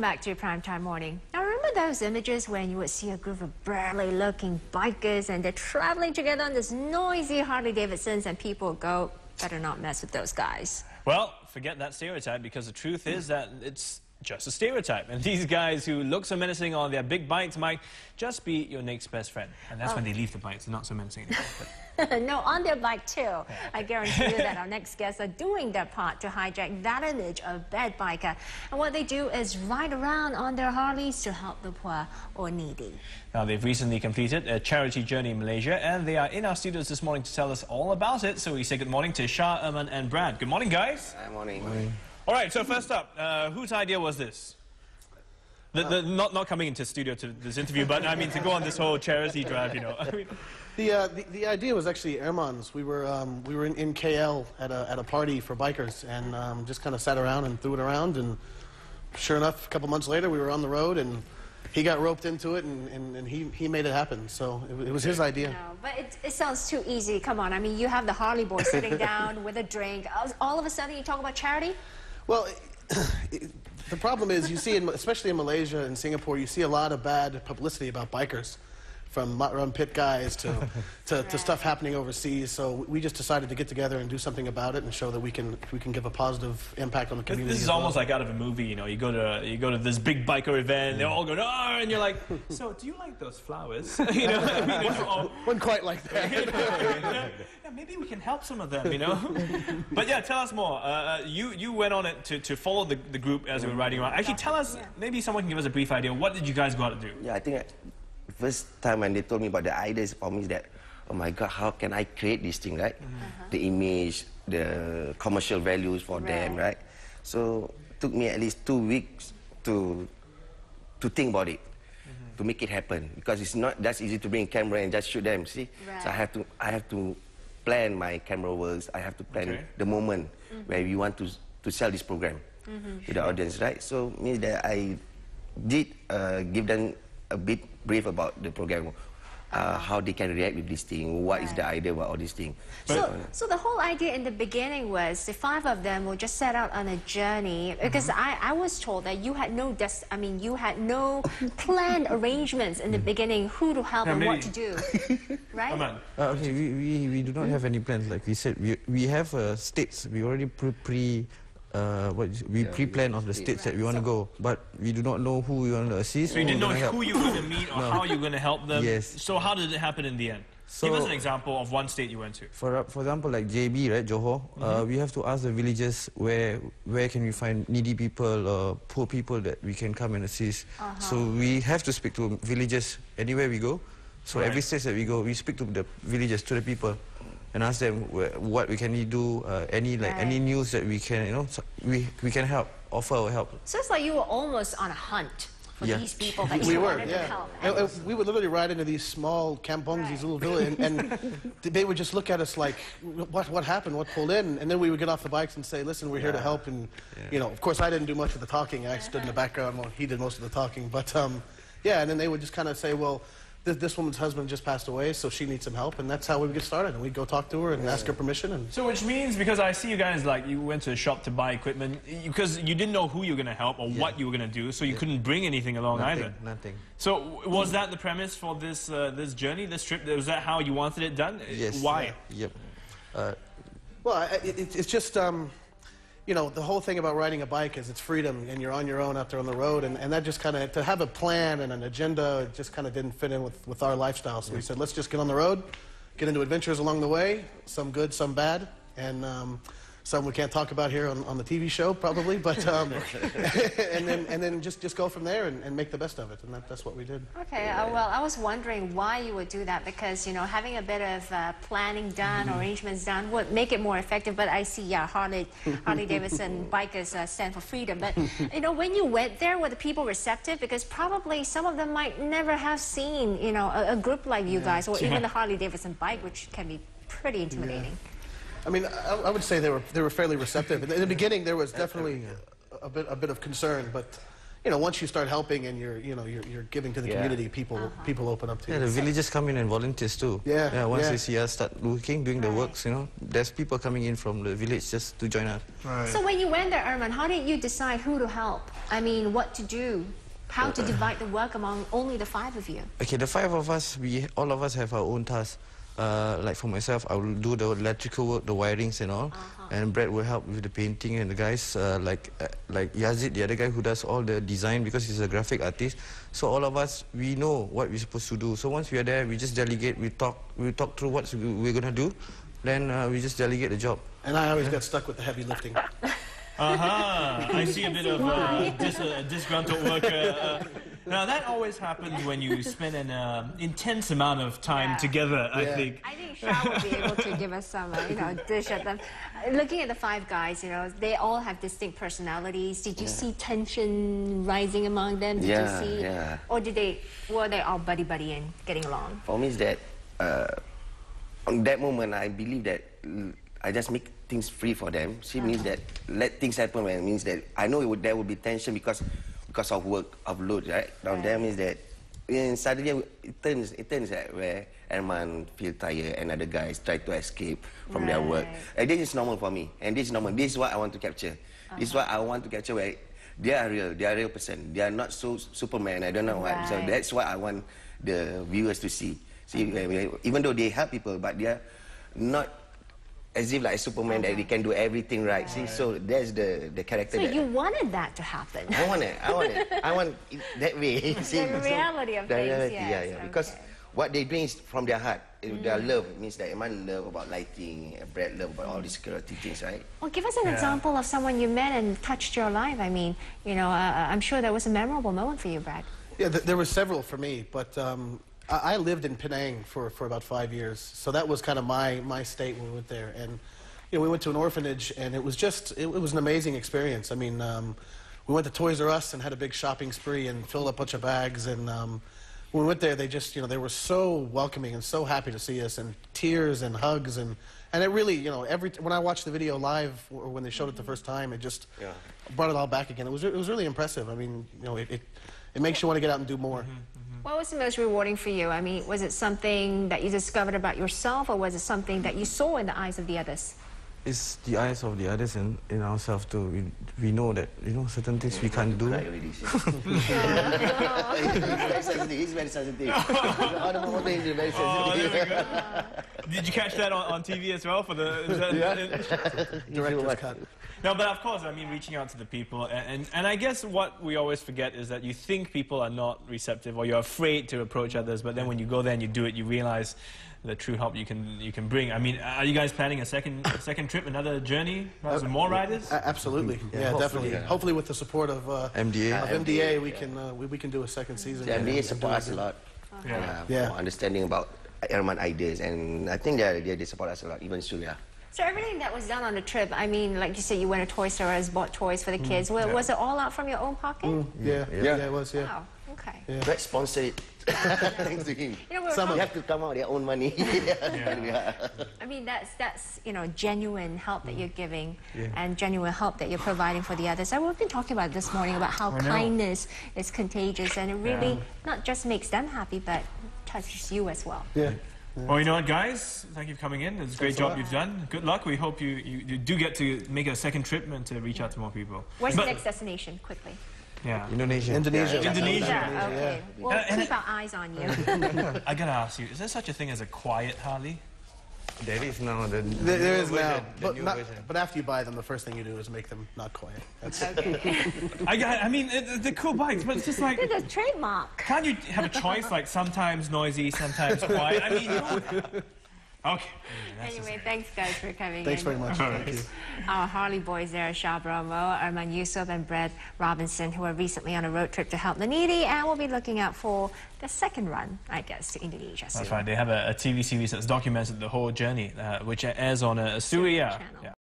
Welcome back to Primetime Morning. Now remember those images when you would see a group of burly looking bikers and they're traveling together on this noisy Harley Davidsons and people go, better not mess with those guys. Well, forget that stereotype because the truth is that it's just a stereotype. And these guys who look so menacing on their big bikes might just be your next best friend. And that's when they leave the bikes, they're not so menacing anymore. No, on their bike too. I guarantee you that our next guests are doing their part to hijack that image of bad biker. And what they do is ride around on their Harleys to help the poor or needy. Now, they've recently completed a charity journey in Malaysia, and they are in our studios this morning to tell us all about it. So we say good morning to Shah, Erman and Brad. Good morning, guys. Good morning. All right, so first up, whose idea was this? Not coming into studio to this interview, but I mean to go on this whole charity drive, you know. I mean, the idea was actually Erman's. We were in KL at a party for bikers, and just kind of sat around and threw it around, and sure enough, a couple months later, we were on the road, and he got roped into it, and he made it happen. So it was his idea. No, but it sounds too easy. Come on, I mean, you have the Harley boy sitting down with a drink. All of a sudden, you talk about charity? Well, the problem is, you see, especially in Malaysia and Singapore, you see a lot of bad publicity about bikers, from run pit guys to stuff happening overseas. So we just decided to get together and do something about it and show that we can give a positive impact on the community. This is almost like out of a movie, you know. You go to this big biker event, they're all going, oh, and you're like, so do you like those flowers? You know, I mean, wasn't quite like that. Yeah, maybe we can help some of them, you know. But yeah, tell us more. You went on it to follow the group as we were riding around. Actually, tell us. Maybe someone can give us a brief idea. What did you guys go out to do? Yeah, I think first time when they told me about the ideas for me is that, oh my God, how can I create this thing, right? The image, the commercial values for them, right? So it took me at least 2 weeks to think about it, to make it happen, because it's not that easy to bring a camera and just shoot them. See, so I have to plan my camera works. I have to plan the moment where we want to sell this program to the audience, right? So means that I did give them a bit brief about the program, how they can react with this thing, what is the idea about all these things. So the whole idea in the beginning was the 5 of them will just set out on a journey, because I was told that you had no you had no planned arrangements in the beginning, who to help and what to do, right? Okay, we do not have any plans. Like we said, we have states. We already pre-plan of the states that we want to go, but we do not know who we want to assist. So you didn't know who you were going to meet or how you were going to help them? Yes. So how did it happen in the end? So, give us an example of one state you went to. For example, like JB, right, Johor, we have to ask the villagers where can we find needy people or poor people that we can come and assist. So we have to speak to villagers anywhere we go. So every state that we go, we speak to the villagers, to the people, and ask them what we can do, any news that we can, you know, so we can offer our help. So it's like you were almost on a hunt for these people that you wanted to help. And we would literally ride into these small kampongs, these little villages, and they would just look at us like, what happened, what pulled in? And then we would get off the bikes and say, listen, we're here to help. And you know, of course, I didn't do much of the talking. I stood in the background while he did most of the talking. But yeah, and then they would just kind of say, well, this woman's husband just passed away, so she needs some help, and that's how we would get started. And we'd go talk to her and ask her permission. And so, which means, because I see you guys, like, you went to a shop to buy equipment, because you didn't know who you were going to help or what you were going to do, so you couldn't bring anything along either. Nothing. So, was that the premise for this this journey, this trip? Was that how you wanted it done? Yes. Why? Yep. Well, it's just, you know, the whole thing about riding a bike is it's freedom, and you're on your own out there on the road, and that just kind of, to have a plan and an agenda, it just kind of didn't fit in with our lifestyle. So we said, let's just get on the road, get into adventures along the way, some good, some bad, and some we can't talk about here on the TV show, probably, but and then just go from there and make the best of it, and that's what we did. Okay, well, I was wondering why you would do that, because, you know, having a bit of planning done, arrangements done, would make it more effective. But I see, Harley Davidson bikers stand for freedom. But, you know, when you went there, were the people receptive? Because probably some of them might never have seen, you know, a group like you guys, or even the Harley Davidson bike, which can be pretty intimidating. I mean, I would say they were fairly receptive. In the beginning, there was definitely a bit of concern, but once you start helping and you're giving to the community, people open up to you. Yeah, the villagers come in and volunteers too. Yeah, once they see us start looking, doing the works, there's people coming in from the village just to join us. Right. So when you went there, Erman, how did you decide who to help? I mean, what to do? How to divide the work among only the 5 of you? Okay, the 5 of us, all of us have our own tasks. Like for myself, I will do the electrical work, the wirings and all. And Brad will help with the painting, and the guys like Yazid, the other guy who does all the design because he's a graphic artist. So all of us, we know what we're supposed to do. So once we are there, we just delegate, we talk through what we're going to do. Then we just delegate the job. And I always got stuck with the heavy lifting. I see a bit of a disgruntled worker. Now, that always happens when you spend an intense amount of time together, I think. I think Shah will be able to give us some, dish at them. Looking at the 5 guys, they all have distinct personalities. Did you see tension rising among them? Did you see? Yeah. Or were they all buddy-buddy and getting along? For me, is that on that moment, I believe that I just make things free for them. She means that let things happen. When it means that I know there will be tension because of work, of load, right? Down there means that suddenly it turns where Erman feel tired and other guys try to escape from their work. And this is normal for me. And this is normal. This is what I want to capture. This is what I want to capture where they are real person. They are not so Superman, I don't know what. So that's what I want the viewers to see. Even though they help people, but they are not as if like Superman that they can do everything right. See, so that's the character. So you wanted that to happen. I want it. I want it that way. See, the reality of things. Reality, yes. yeah. Because what they bring is from their heart. Their love means that Erman love about lighting, Brad love about all these security things, right? Well, give us an example of someone you met and touched your life. I mean, I'm sure that was a memorable moment for you, Brad. Yeah, there were several for me, but I lived in Penang for about 5 years, so that was kind of my state when we went there. And we went to an orphanage, and it was an amazing experience. I mean, we went to Toys R Us and had a big shopping spree and filled up a bunch of bags. And when we went there, they just they were so welcoming and so happy to see us, and tears and hugs, and it really when I watched the video live or when they showed it the first time, it just brought it all back again. It was really impressive. I mean, it makes you want to get out and do more. What was the most rewarding for you? I mean, was it something that you discovered about yourself, or was it something that you saw in the eyes of the others? It's the eyes of the others and in ourselves too. We know that certain things we can't do. He's very sensitive. All the water is very sensitive. Did you catch that on TV as well for the Director's cut. No, but of course, I mean, reaching out to the people, and I guess what we always forget is that you think people are not receptive, or you're afraid to approach others, but then when you go there and you do it, you realize the true help you can bring. I mean, are you guys planning a second trip, another journey, with more riders? Absolutely, yeah, definitely. Hopefully, with the support of MDA, we can do a second season. The MDA support us a lot. For understanding about Erman ideas, and I think they support us a lot, even Surya. So everything that was done on the trip, I mean, like you said, you went to Toys R Us, bought toys for the kids. Was it all out from your own pocket? Yeah, it was, yeah. Wow, okay. Brad sponsored it. Thanks to him. Some have to come out their own money. I mean, that's genuine help that you're giving and genuine help that you're providing for the others. We've been talking about this morning about how kindness is contagious, and it really not just makes them happy, but touches you as well. Yeah. Well, you know what, guys? Thank you for coming in. It's a great job you've done. Good luck. We hope you do get to make a second trip and to reach out to more people. Where's the next destination, quickly? Yeah. Indonesia. Okay. We'll keep our eyes on you. I gotta ask you, is there such a thing as a quiet Harley? There is now. There is now. But after you buy them, the first thing you do is make them not quiet. That's I mean, they're cool bikes, but it's just like... It's a trademark. Can't you have a choice, like sometimes noisy, sometimes quiet? I mean, Okay. Anyway, thanks guys for coming Thanks in. very much. Thank you. Our Harley boys there, Shah Bromo, Erman Yusuf and Brad Robinson, who are recently on a road trip to help the needy, and we'll be looking out for the second run, I guess, to Indonesia soon. That's right. They have a TV series that's documented the whole journey, which airs on a Surya channel.